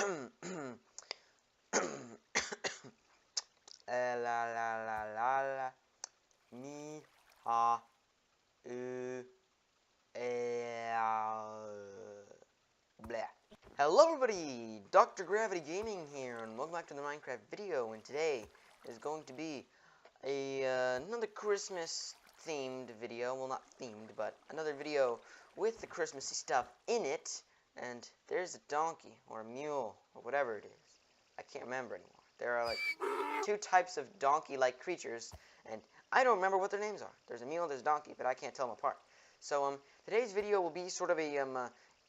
La la la la la. Ni ha blah. Hello everybody, Dr. Gravity Gaming here, and welcome back to the Minecraft video. And today is going to be another Christmas themed video. Well, not themed, but another video with the Christmassy stuff in it. And there's a donkey or a mule or whatever it is. I can't remember anymore. There are like two types of donkey-like creatures, and I don't remember what their names are. There's a mule, there's a donkey, but I can't tell them apart. So today's video will be sort of a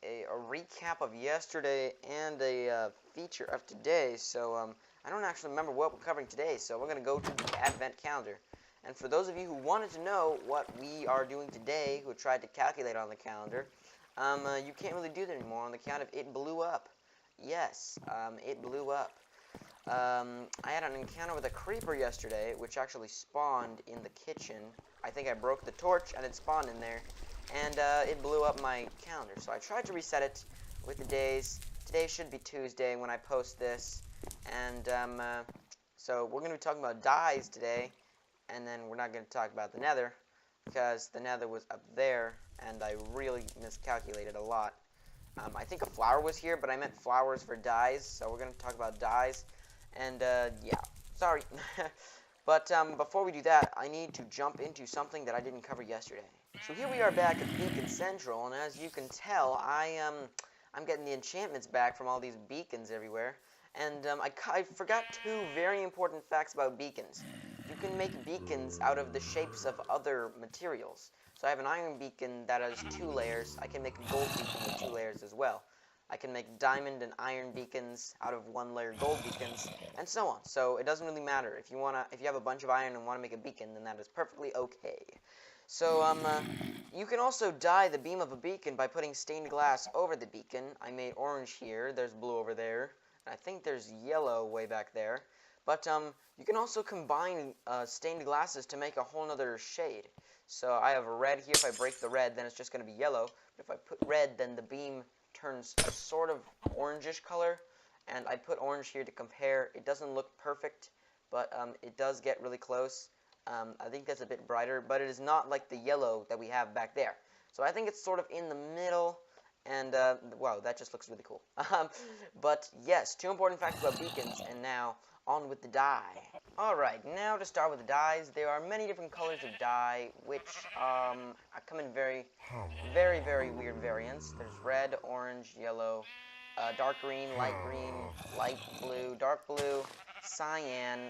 recap of yesterday and a feature of today. So I don't actually remember what we're covering today, so we're going to go to the advent calendar. And for those of you who wanted to know what we are doing today, who tried to calculate on the calendar, you can't really do that anymore on the count of it blew up. Yes, it blew up. I had an encounter with a creeper yesterday, which actually spawned in the kitchen. I think I broke the torch, and it spawned in there, and it blew up my calendar. So I tried to reset it with the days. Today should be Tuesday when I post this, and so we're going to be talking about dyes today, and then we're not going to talk about the nether, because the nether was up there, and I really miscalculated a lot. I think a flower was here, but I meant flowers for dyes, so we're going to talk about dyes. And, yeah, sorry. But, before we do that, I need to jump into something that I didn't cover yesterday. So here we are back at Beacon Central, and as you can tell, I'm getting the enchantments back from all these beacons everywhere. And, I forgot two very important facts about beacons. You can make beacons out of the shapes of other materials. So I have an iron beacon that has 2 layers. I can make a gold beacon with 2 layers as well. I can make diamond and iron beacons out of 1-layer gold beacons, and so on. So it doesn't really matter. If you have a bunch of iron and want to make a beacon, then that is perfectly okay. So you can also dye the beam of a beacon by putting stained glass over the beacon. I made orange here. There's blue over there. And I think there's yellow way back there. But you can also combine stained glasses to make a whole other shade. So I have red here. If I break the red, then it's just going to be yellow. But if I put red, then the beam turns a sort of orangish color, and I put orange here to compare. It doesn't look perfect, but it does get really close. I think that's a bit brighter, but it is not like the yellow that we have back there. So I think it's sort of in the middle, and wow, that just looks really cool. But yes, 2 important facts about beacons, and now on with the dye. Alright, now to start with the dyes, there are many different colors of dye, which come in very, very weird variants. There's red, orange, yellow, dark green, light blue, dark blue, cyan,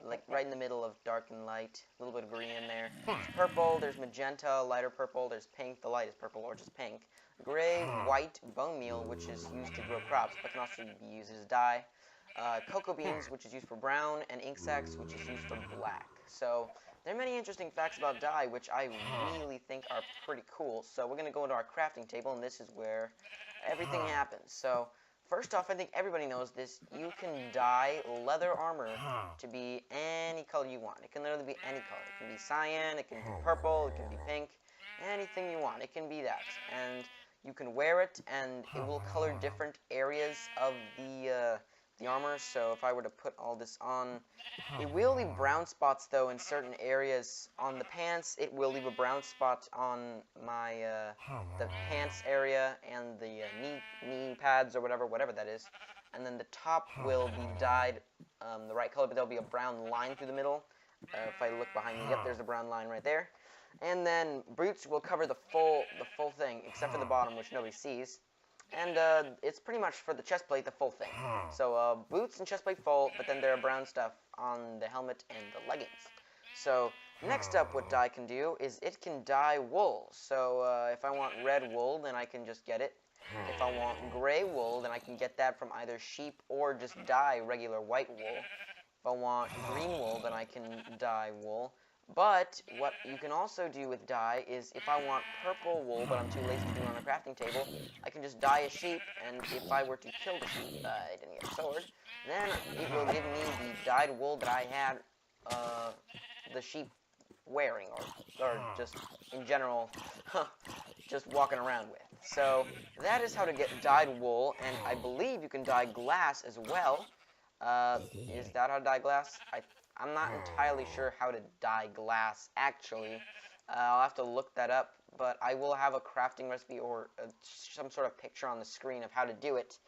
like right in the middle of dark and light, a little bit of green in there. There's purple, there's magenta, lighter purple, there's pink, the light is purple or just pink. Gray, white, bone meal, which is used to grow crops, but can also be used as dye. Cocoa beans, which is used for brown, and ink sacs, which is used for black. So there are many interesting facts about dye, which I really think are pretty cool. So we're going to go into our crafting table, and this is where everything happens. So first off, I think everybody knows this. You can dye leather armor to be any color you want. It can literally be any color. It can be cyan, it can be purple, it can be pink, anything you want. It can be that. And you can wear it, and it will color different areas of the armor. So if I were to put all this on, it will leave brown spots though in certain areas. On the pants, it will leave a brown spot on my the pants area and the knee pads or whatever that is. And then the top will be dyed the right color, but there'll be a brown line through the middle. If I look behind me, yep, there's a brown line right there. And then boots will cover the full thing, except for the bottom, which nobody sees. And it's pretty much for the chest plate, the full thing. So boots and chest plate full, but then there are brown stuff on the helmet and the leggings. So next up, what dye can do is it can dye wool. So if I want red wool, then I can just get it. If I want gray wool, then I can get that from either sheep or just dye regular white wool. If I want green wool, then I can dye wool. But what you can also do with dye is if I want purple wool, but I'm too lazy to do it on a crafting table, I can just dye a sheep, and if I were to kill the sheep, I didn't get a sword, then it will give me the dyed wool that I had the sheep wearing, or just in general, just walking around with. So that is how to get dyed wool, and I believe you can dye glass as well. Is that how to dye glass? I'm not entirely sure how to dye glass, actually. I'll have to look that up, but I will have a crafting recipe or some sort of picture on the screen of how to do it.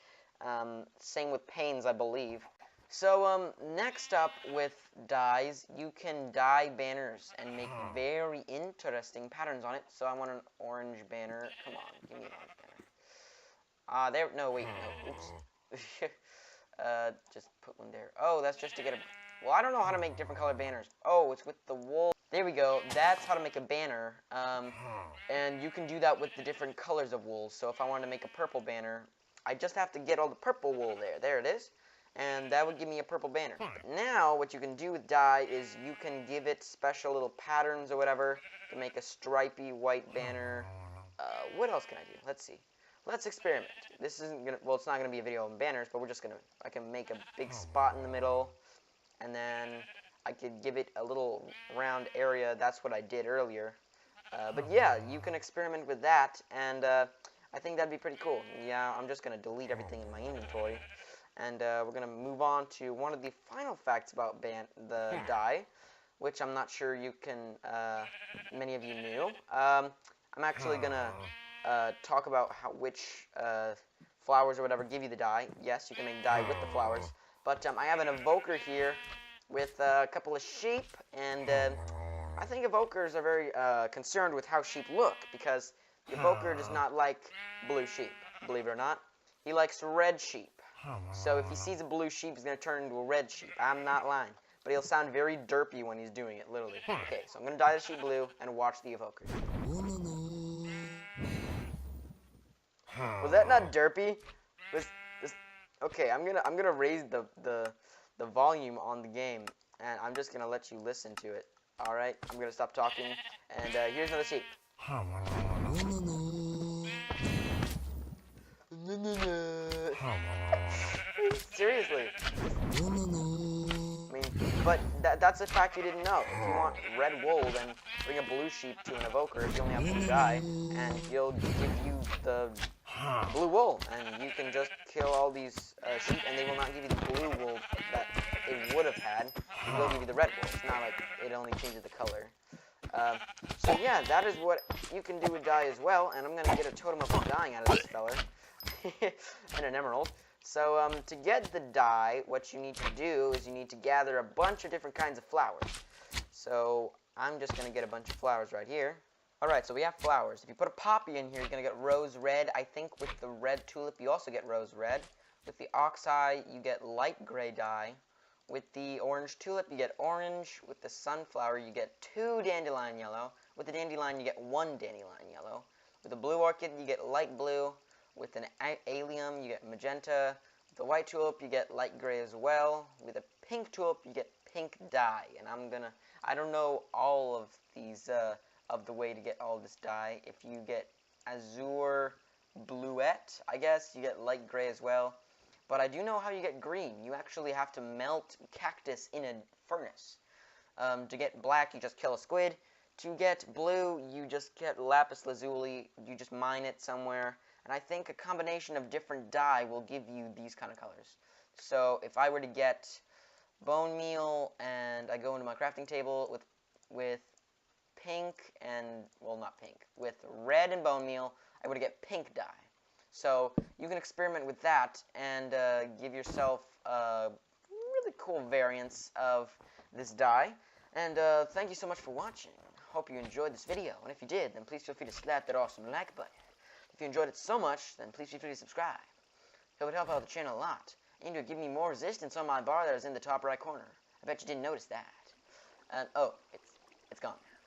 Same with paints, I believe. So, next up with dyes, you can dye banners and make very interesting patterns on it. So I want an orange banner. Come on, give me an orange banner. There, no, wait, no, oops. Just put one there. Oh, that's just to get a, well, I don't know how to make different colored banners. Oh, it's with the wool. There we go. That's how to make a banner. And you can do that with the different colors of wool. So if I wanted to make a purple banner, I just have to get all the purple wool there. There it is. And that would give me a purple banner. But now, what you can do with dye is you can give it special little patterns or whatever to make a stripy white banner. What else can I do? Let's see. Let's experiment. This isn't gonna, well, it's not gonna be a video on banners, but we're just gonna, I can make a big spot in the middle, and then I could give it a little round area. That's what I did earlier. But yeah, you can experiment with that, and I think that'd be pretty cool. Yeah, I'm just gonna delete everything in my inventory, and we're gonna move on to one of the final facts about the dye, which I'm not sure you can, many of you knew. I'm actually gonna talk about which flowers or whatever give you the dye. Yes, you can make dye with the flowers, but I have an evoker here with a couple of sheep, and I think evokers are very concerned with how sheep look, because the evoker does not like blue sheep, believe it or not. He likes red sheep. So if he sees a blue sheep, he's going to turn into a red sheep. I'm not lying. But he'll sound very derpy when he's doing it, literally. Okay, so I'm going to dye the sheep blue and watch the evoker. Was that not derpy? Okay, I'm gonna raise the volume on the game, and I'm just gonna let you listen to it. All right, I'm gonna stop talking, and here's another sheep. Seriously. I mean, but that's a fact you didn't know. If you want red wool, then bring a blue sheep to an evoker if you only have blue dye, and he'll give you the blue wool, and you can just kill all these sheep, and they will not give you the blue wool that they would have had. It will give you the red wool. It's not like it only changes the color. So yeah, that is what you can do with dye as well, and I'm going to get a totem of dyeing out of this feller, and an emerald. So to get the dye, what you need to do is you need to gather a bunch of different kinds of flowers. So I'm just going to get a bunch of flowers right here. Alright, so we have flowers. If you put a poppy in here, you're going to get rose red. I think with the red tulip, you also get rose red. With the oxeye, you get light gray dye. With the orange tulip, you get orange. With the sunflower, you get 2 dandelion yellow. With the dandelion, you get 1 dandelion yellow. With the blue orchid, you get light blue. With an allium, you get magenta. With the white tulip, you get light gray as well. With a pink tulip, you get pink dye. And I don't know all of these, of the way to get all this dye. If you get azure bluette, I guess, you get light gray as well. But I do know how you get green. You actually have to melt cactus in a furnace. To get black, you just kill a squid. To get blue, you just get lapis lazuli. You just mine it somewhere. And I think a combination of different dye will give you these kind of colors. So if I were to get bone meal, and I go into my crafting table with pink and, well, not pink, with red and bone meal, I would get pink dye. So you can experiment with that and give yourself really cool variants of this dye. And thank you so much for watching. Hope you enjoyed this video. And if you did, then please feel free to slap that awesome like button. If you enjoyed it so much, then please feel free to subscribe. It would help out the channel a lot. And it would give me more resistance on my bar that is in the top right corner. I bet you didn't notice that. And oh, it's gone now.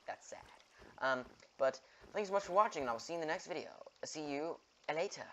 That's sad. But thanks so much for watching, and I will see you in the next video. See you later.